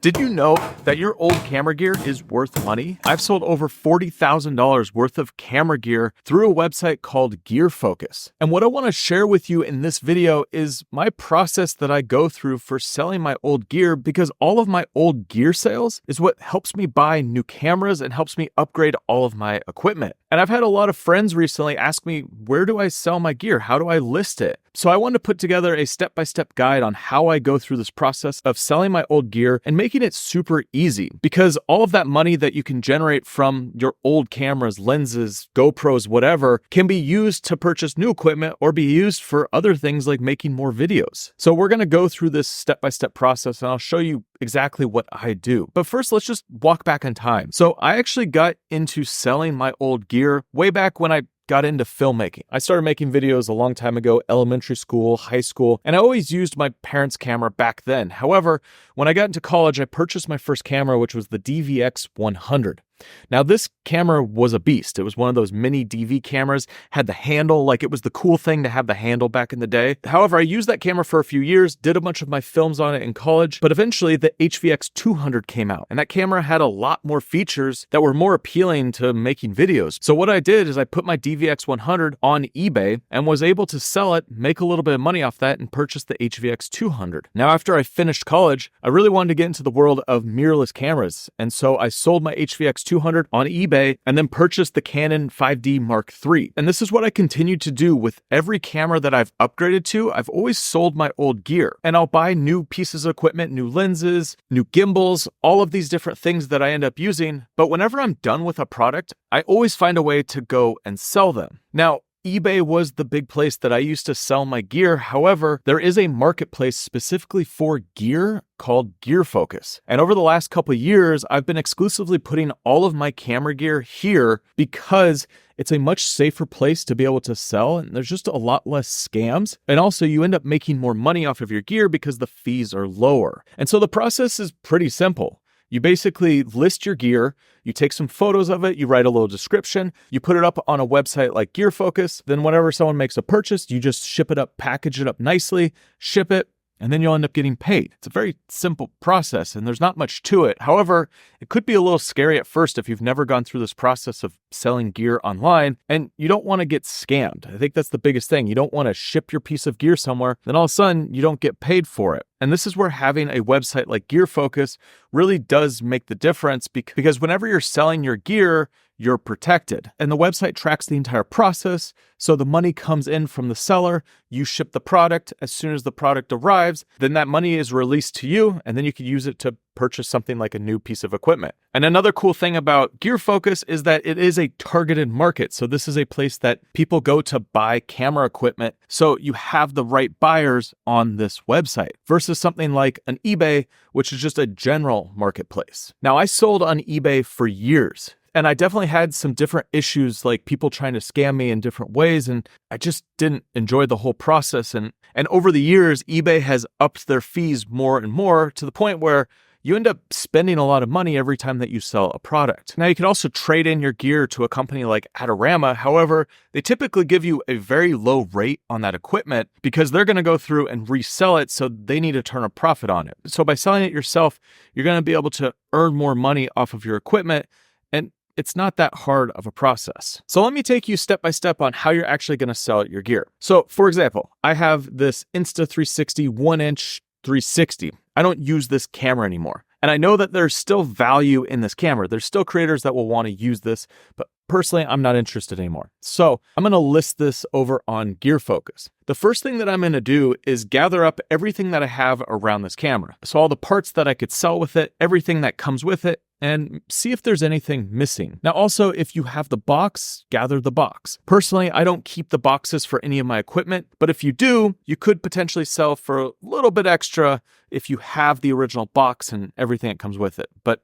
Did you know that your old camera gear is worth money? I've sold over $40,000 worth of camera gear through a website called Gear Focus. And what I want to share with you in this video is my process that I go through for selling my old gear, because all of my old gear sales is what helps me buy new cameras and helps me upgrade all of my equipment. And I've had a lot of friends recently ask me, where do I sell my gear? How do I list it? So I wanted to put together a step-by-step guide on how I go through this process of selling my old gear and making it super easy, because all of that money that you can generate from your old cameras, lenses, GoPros, whatever, can be used to purchase new equipment or be used for other things like making more videos. So we're going to go through this step-by-step process and I'll show you exactly what I do. But first, let's just walk back in time. So I actually got into selling my old gear way back when I got into filmmaking. I started making videos a long time ago, elementary school, high school, and I always used my parents' camera back then. However, when I got into college, I purchased my first camera, which was the DVX 100. Now, this camera was a beast. It was one of those mini DV cameras, had the handle, like it was the cool thing to have the handle back in the day. However, I used that camera for a few years, did a bunch of my films on it in college, but eventually the HVX 200 came out, and that camera had a lot more features that were more appealing to making videos. So what I did is I put my DVX 100 on eBay and was able to sell it, make a little bit of money off that, and purchase the HVX 200. Now, after I finished college, I really wanted to get into the world of mirrorless cameras, and so I sold my HVX 200 on eBay and then purchased the Canon 5D Mark III. And this is what I continued to do with every camera that I've upgraded to. I've always sold my old gear, and I'll buy new pieces of equipment, new lenses, new gimbals, all of these different things that I end up using. But whenever I'm done with a product, I always find a way to go and sell them. Now, eBay was the big place that I used to sell my gear. However, there is a marketplace specifically for gear called Gear Focus. And over the last couple of years, I've been exclusively putting all of my camera gear here because it's a much safer place to be able to sell, and there's just a lot less scams. And also, you end up making more money off of your gear because the fees are lower. And so the process is pretty simple. You basically list your gear, you take some photos of it, you write a little description, you put it up on a website like Gear Focus, then whenever someone makes a purchase, you just ship it up, package it up nicely, ship it, and then you'll end up getting paid. It's a very simple process and there's not much to it. However, it could be a little scary at first if you've never gone through this process of selling gear online and you don't want to get scammed. I think that's the biggest thing. You don't want to ship your piece of gear somewhere, then all of a sudden you don't get paid for it. And this is where having a website like Gear Focus really does make the difference, because whenever you're selling your gear, you're protected. And the website tracks the entire process. So the money comes in from the seller, you ship the product. As soon as the product arrives, then that money is released to you, and then you can use it to purchase something like a new piece of equipment. And another cool thing about Gear Focus is that it is a targeted market. So this is a place that people go to buy camera equipment. So you have the right buyers on this website versus something like an eBay, which is just a general marketplace. Now, I sold on eBay for years, and I definitely had some different issues, like people trying to scam me in different ways, and I just didn't enjoy the whole process. And over the years, eBay has upped their fees more and more to the point where you end up spending a lot of money every time that you sell a product. Now, you can also trade in your gear to a company like Adorama. However, they typically give you a very low rate on that equipment because they're going to go through and resell it, so they need to turn a profit on it. So by selling it yourself, you're going to be able to earn more money off of your equipment, and it's not that hard of a process. So let me take you step by step on how you're actually going to sell your gear. So for example, I have this Insta360 1-inch 360. I don't use this camera anymore. And I know that there's still value in this camera. There's still creators that will want to use this, but personally, I'm not interested anymore. So I'm going to list this over on Gear Focus. The first thing that I'm going to do is gather up everything that I have around this camera. So all the parts that I could sell with it, everything that comes with it, and see if there's anything missing. Now, also, if you have the box, gather the box. Personally, I don't keep the boxes for any of my equipment, but if you do, you could potentially sell for a little bit extra if you have the original box and everything that comes with it. But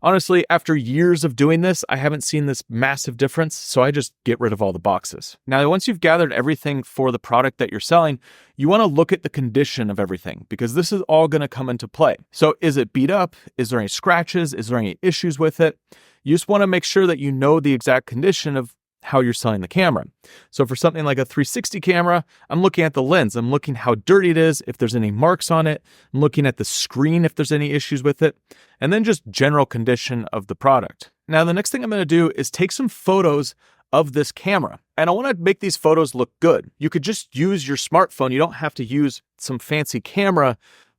honestly, after years of doing this, I haven't seen this massive difference, so I just get rid of all the boxes. Now, once you've gathered everything for the product that you're selling, you want to look at the condition of everything, because this is all going to come into play. So is it beat up? Is there any scratches? Is there any issues with it? You just want to make sure that you know the exact condition of how you're selling the camera. So for something like a 360 camera, I'm looking at the lens. I'm looking how dirty it is, if there's any marks on it. I'm looking at the screen if there's any issues with it, and then just general condition of the product. Now, the next thing I'm going to do is take some photos of this camera, and I want to make these photos look good. You could just use your smartphone. You don't have to use some fancy camera,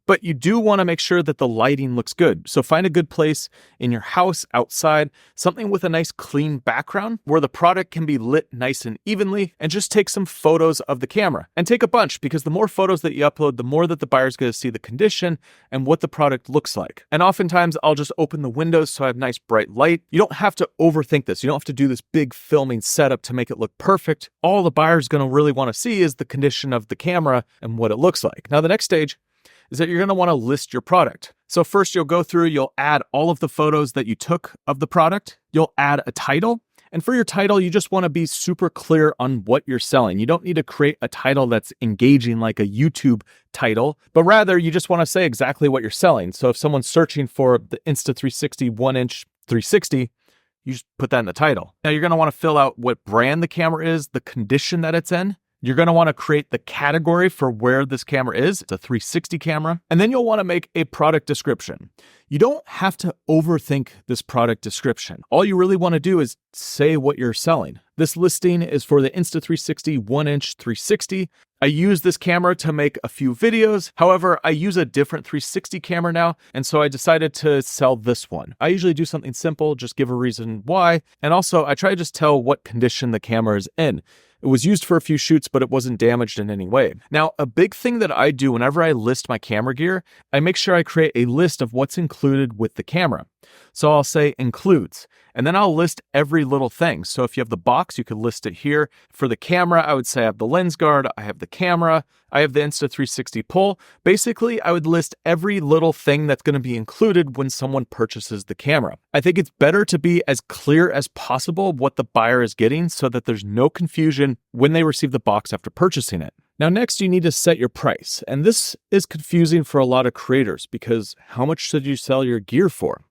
but you do want to make sure that the lighting looks good. So find a good place in your house, outside, something with a nice clean background where the product can be lit nice and evenly, and just take some photos of the camera. And take a bunch, because the more photos that you upload, the more that the buyer's going to see the condition and what the product looks like. And oftentimes I'll just open the windows so I have nice bright light. You don't have to overthink this. You don't have to do this big filming setup to make it look perfect. All the buyer's going to really want to see is the condition of the camera and what it looks like. Now, the next stage is that you're going to want to list your product. So first you'll go through, you'll add all of the photos that you took of the product. You'll add a title. And for your title, you just want to be super clear on what you're selling. You don't need to create a title that's engaging like a YouTube title, but rather you just want to say exactly what you're selling. So if someone's searching for the Insta360 1-inch 360, you just put that in the title. Now you're going to want to fill out what brand the camera is, the condition that it's in. You're going to want to create the category for where this camera is. It's a 360 camera. And then you'll want to make a product description. You don't have to overthink this product description. All you really want to do is say what you're selling. This listing is for the Insta360 1-inch 360. I use this camera to make a few videos. However, I use a different 360 camera now, and so I decided to sell this one. I usually do something simple, just give a reason why. And also, I try to just tell what condition the camera is in. It was used for a few shoots, but it wasn't damaged in any way. Now, a big thing that I do whenever I list my camera gear, I make sure I create a list of what's included with the camera. So I'll say includes, and then I'll list every little thing. So if you have the box, you could list it here. For the camera, I would say I have the lens guard, I have the camera, I have the Insta360 pull. Basically, I would list every little thing that's going to be included when someone purchases the camera. I think it's better to be as clear as possible what the buyer is getting so that there's no confusion when they receive the box after purchasing it. Now, next, you need to set your price. And this is confusing for a lot of creators because how much should you sell your gear for?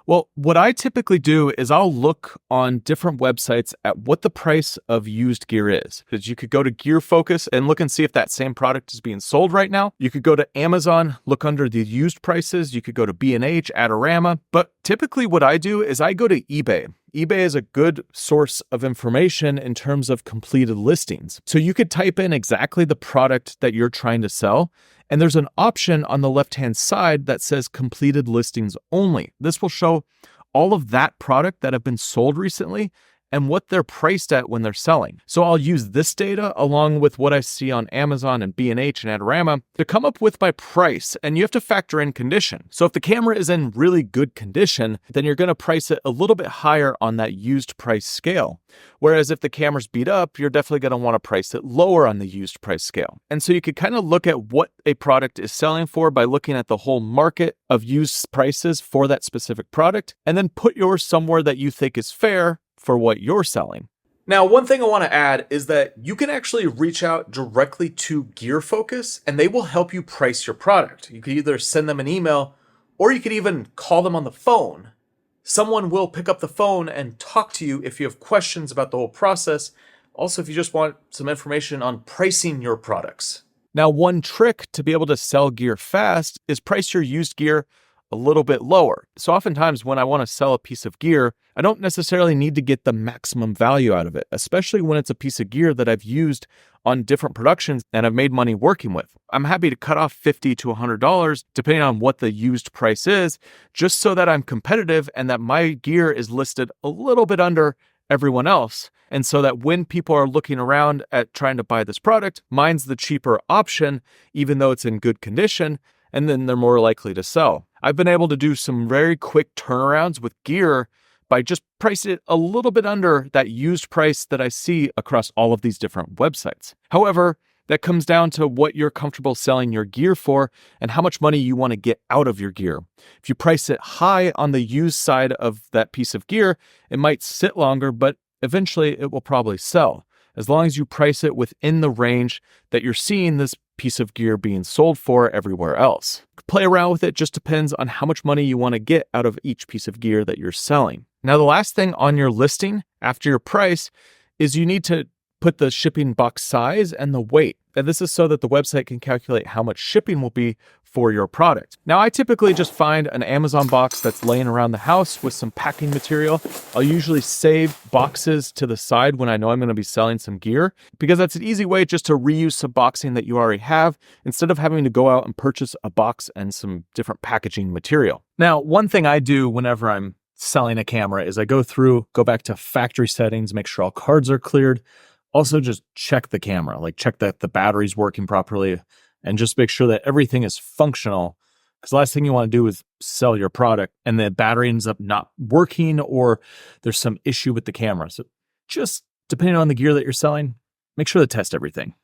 Well, what I typically do is I'll look on different websites at what the price of used gear is. Because you could go to Gear Focus and look and see if that same product is being sold right now. You could go to Amazon, look under the used prices. You could go to B&H, Adorama. But typically what I do is I go to eBay. eBay is a good source of information in terms of completed listings. So you could type in exactly the product that you're trying to sell, and there's an option on the left-hand side that says completed listings only. This will show all of that product that have been sold recently and what they're priced at when they're selling. So I'll use this data along with what I see on Amazon and B&H and Adorama to come up with my price, and you have to factor in condition. So if the camera is in really good condition, then you're going to price it a little bit higher on that used price scale. Whereas if the camera's beat up, you're definitely going to want to price it lower on the used price scale. And so you could kind of look at what a product is selling for by looking at the whole market of used prices for that specific product, and then put yours somewhere that you think is fair for what you're selling. Now, one thing I want to add is that you can actually reach out directly to Gear Focus and they will help you price your product. You could either send them an email or you could even call them on the phone. Someone will pick up the phone and talk to you if you have questions about the whole process. Also, if you just want some information on pricing your products. Now, one trick to be able to sell gear fast is price your used gear a little bit lower. So oftentimes when I want to sell a piece of gear, I don't necessarily need to get the maximum value out of it, especially when it's a piece of gear that I've used on different productions and I've made money working with. I'm happy to cut off $50 to $100 depending on what the used price is, just so that I'm competitive and that my gear is listed a little bit under everyone else. And so that when people are looking around at trying to buy this product, mine's the cheaper option, even though it's in good condition, and then they're more likely to sell. I've been able to do some very quick turnarounds with gear by just pricing it a little bit under that used price that I see across all of these different websites. However, that comes down to what you're comfortable selling your gear for and how much money you want to get out of your gear. If you price it high on the used side of that piece of gear, it might sit longer, but eventually it will probably sell. As long as you price it within the range that you're seeing this piece of gear being sold for everywhere else. Play around with it, just depends on how much money you want to get out of each piece of gear that you're selling. Now, the last thing on your listing after your price is you need to put the shipping box size and the weight. And this is so that the website can calculate how much shipping will be for your product. Now, I typically just find an Amazon box that's laying around the house with some packing material. I'll usually save boxes to the side when I know I'm going to be selling some gear, because that's an easy way just to reuse some boxing that you already have instead of having to go out and purchase a box and some different packaging material. Now, one thing I do whenever I'm selling a camera is I go back to factory settings, make sure all cards are cleared. Also, just check the camera, like check that the battery's working properly, and just make sure that everything is functional. Because the last thing you want to do is sell your product and the battery ends up not working or there's some issue with the camera. So just depending on the gear that you're selling, make sure to test everything.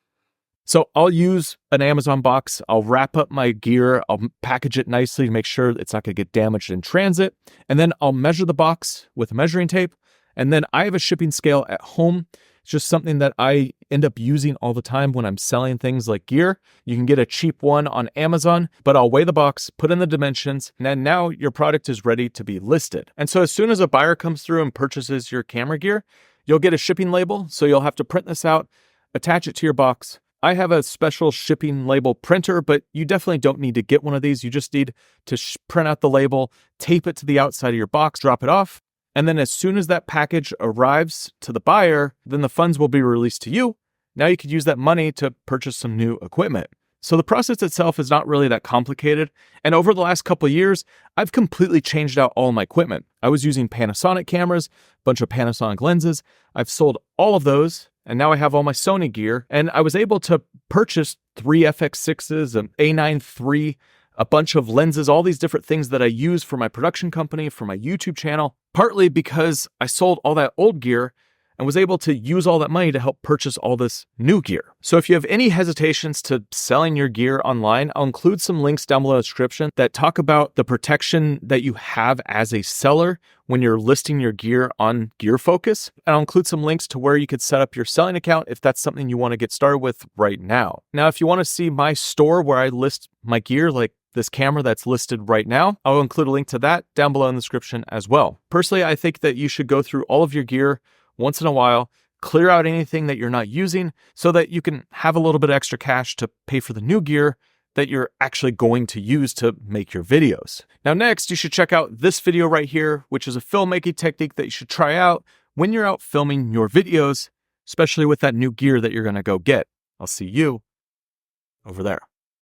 So I'll use an Amazon box. I'll wrap up my gear. I'll package it nicely to make sure it's not going to get damaged in transit. And then I'll measure the box with a measuring tape. And then I have a shipping scale at home. It's just something that I end up using all the time when I'm selling things like gear. You can get a cheap one on Amazon, but I'll weigh the box, put in the dimensions, and then now your product is ready to be listed. And so as soon as a buyer comes through and purchases your camera gear, you'll get a shipping label. So you'll have to print this out, attach it to your box. I have a special shipping label printer, but you definitely don't need to get one of these. You just need to print out the label, tape it to the outside of your box, drop it off. And then as soon as that package arrives to the buyer, then the funds will be released to you. Now you could use that money to purchase some new equipment. So the process itself is not really that complicated. And over the last couple of years, I've completely changed out all my equipment. I was using Panasonic cameras, a bunch of Panasonic lenses. I've sold all of those. And now I have all my Sony gear. And I was able to purchase 3 FX6s, an A9 III, a bunch of lenses, all these different things that I use for my production company, for my YouTube channel, partly because I sold all that old gear and was able to use all that money to help purchase all this new gear. So if you have any hesitations to selling your gear online, I'll include some links down below in the description that talk about the protection that you have as a seller when you're listing your gear on Gear Focus. And I'll include some links to where you could set up your selling account if that's something you want to get started with right now. Now, if you want to see my store where I list my gear, like this camera that's listed right now, I'll include a link to that down below in the description as well. Personally, I think that you should go through all of your gear once in a while, clear out anything that you're not using so that you can have a little bit of extra cash to pay for the new gear that you're actually going to use to make your videos. Now, next, you should check out this video right here, which is a filmmaking technique that you should try out when you're out filming your videos, especially with that new gear that you're going to go get. I'll see you over there.